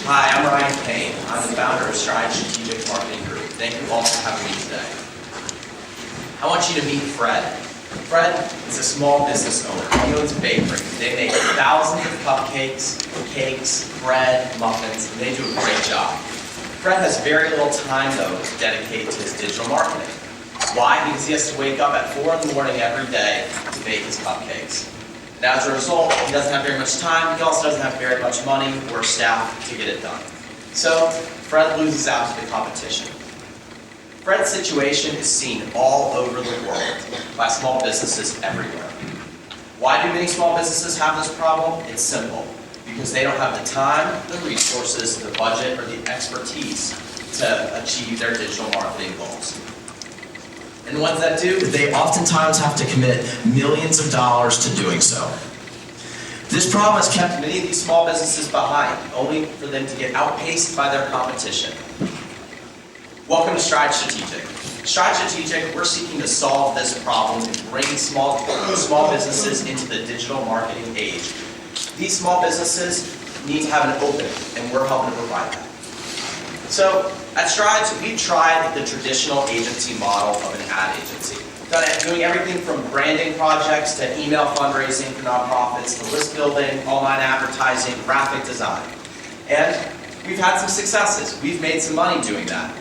Hi, I'm Ryan Payne. I'm the founder of Stride Strategic Marketing Group. Thank you all for having me today. I want you to meet Fred. Fred is a small business owner. He owns a bakery. They make thousands of cupcakes, cakes, bread, muffins, and they do a great job. Fred has very little time, though, to dedicate to his digital marketing. Why? Because he has to wake up at 4 in the morning every day to bake his cupcakes. And as a result, he doesn't have very much time. He also doesn't have very much money or staff to get it done. So Fred loses out to the competition. Fred's situation is seen all over the world by small businesses everywhere. Why do many small businesses have this problem? It's simple. Because they don't have the time, the resources, the budget, or the expertise to achieve their digital marketing goals. And the ones that do, they oftentimes have to commit millions of dollars to doing so. This problem has kept many of these small businesses behind, only for them to get outpaced by their competition. Welcome to Stride Strategic. Stride Strategic, we're seeking to solve this problem and bring small businesses into the digital marketing age. These small businesses need to have an opening, and we're helping to provide that. So, at Strides, we've tried the traditional agency model of an ad agency. Doing everything from branding projects to email fundraising for nonprofits, to list building, online advertising, graphic design. And we've had some successes. We've made some money doing that,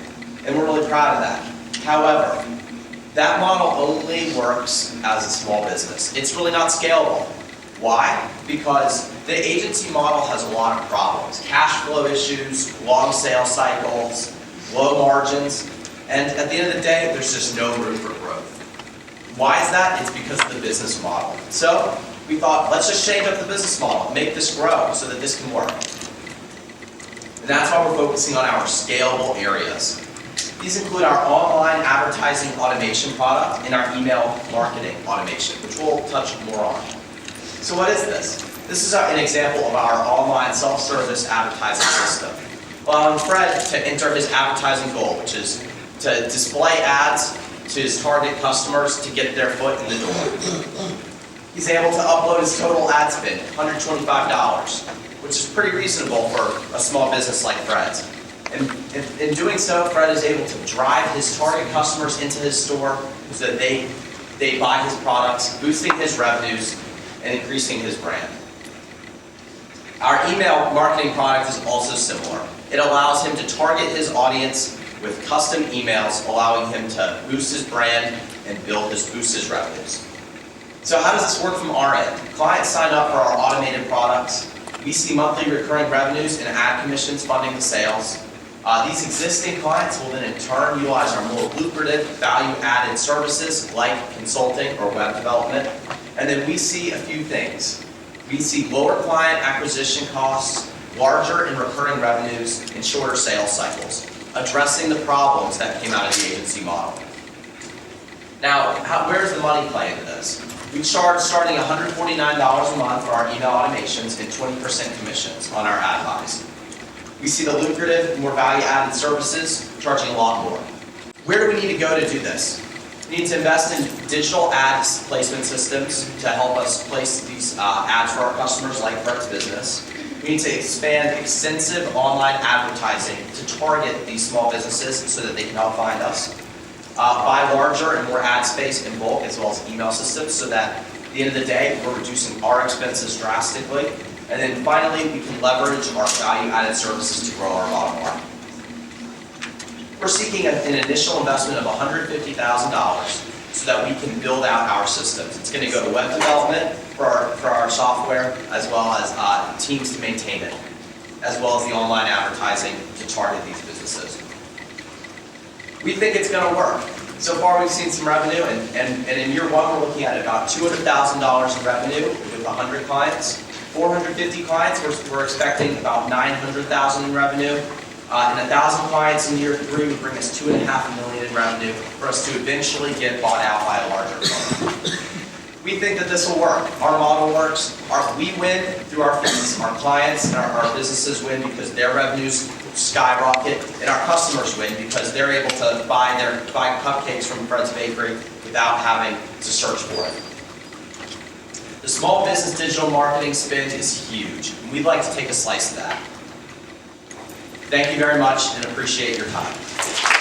and we're really proud of that. However, that model only works as a small business. It's really not scalable. Why? Because the agency model has a lot of problems. Cash flow issues, long sales cycles, low margins, and at the end of the day, there's just no room for growth. Why is that? It's because of the business model. So we thought, let's just change up the business model, make this grow so that this can work. And that's why we're focusing on our scalable areas. These include our online advertising automation product and our email marketing automation, which we'll touch more on. So what is this? This is an example of our online self-service advertising system, allowing Fred to enter his advertising goal, which is to display ads to his target customers to get their foot in the door. He's able to upload his total ad spend, $125, which is pretty reasonable for a small business like Fred's. And in doing so, Fred is able to drive his target customers into his store so that they buy his products, boosting his revenues and increasing his brand. Our email marketing product is also similar. It allows him to target his audience with custom emails, allowing him to boost his brand and boost his revenues. So how does this work from our end? Clients sign up for our automated products. We see monthly recurring revenues and ad commissions funding the sales. These existing clients will then in turn utilize our more lucrative value-added services like consulting or web development. And then we see a few things. We see lower client acquisition costs, larger and recurring revenues, and shorter sales cycles, addressing the problems that came out of the agency model. Now, where's the money play into this? We charge starting $149 a month for our email automations and 20% commissions on our ad buys. We see the lucrative, more value-added services charging a lot more. Where do we need to go to do this? We need to invest in digital ads placement systems to help us place these ads for our customers like Fred's business. We need to expand extensive online advertising to target these small businesses so that they can help find us. Buy larger and more ad space in bulk as well as email systems so that at the end of the day, we're reducing our expenses drastically. And then finally, we can leverage our value-added services to grow our bottom line. We're seeking an initial investment of $150,000 so that we can build out our systems. It's going to go to web development for our software, as well as teams to maintain it, as well as the online advertising to target these businesses. We think it's going to work. So far, we've seen some revenue, and in year one, we're looking at about $200,000 in revenue with 100 clients. 450 clients, we're expecting about $900,000 in revenue. And 1,000 clients in year three would bring us $2.5 million in revenue for us to eventually get bought out by a larger firm. We think that this will work. Our model works. We win through our fees. Our clients and our businesses win because their revenues skyrocket, and our customers win because they're able to buy cupcakes from Fred's Bakery without having to search for it. The small business digital marketing spend is huge, and we'd like to take a slice of that. Thank you very much and appreciate your time.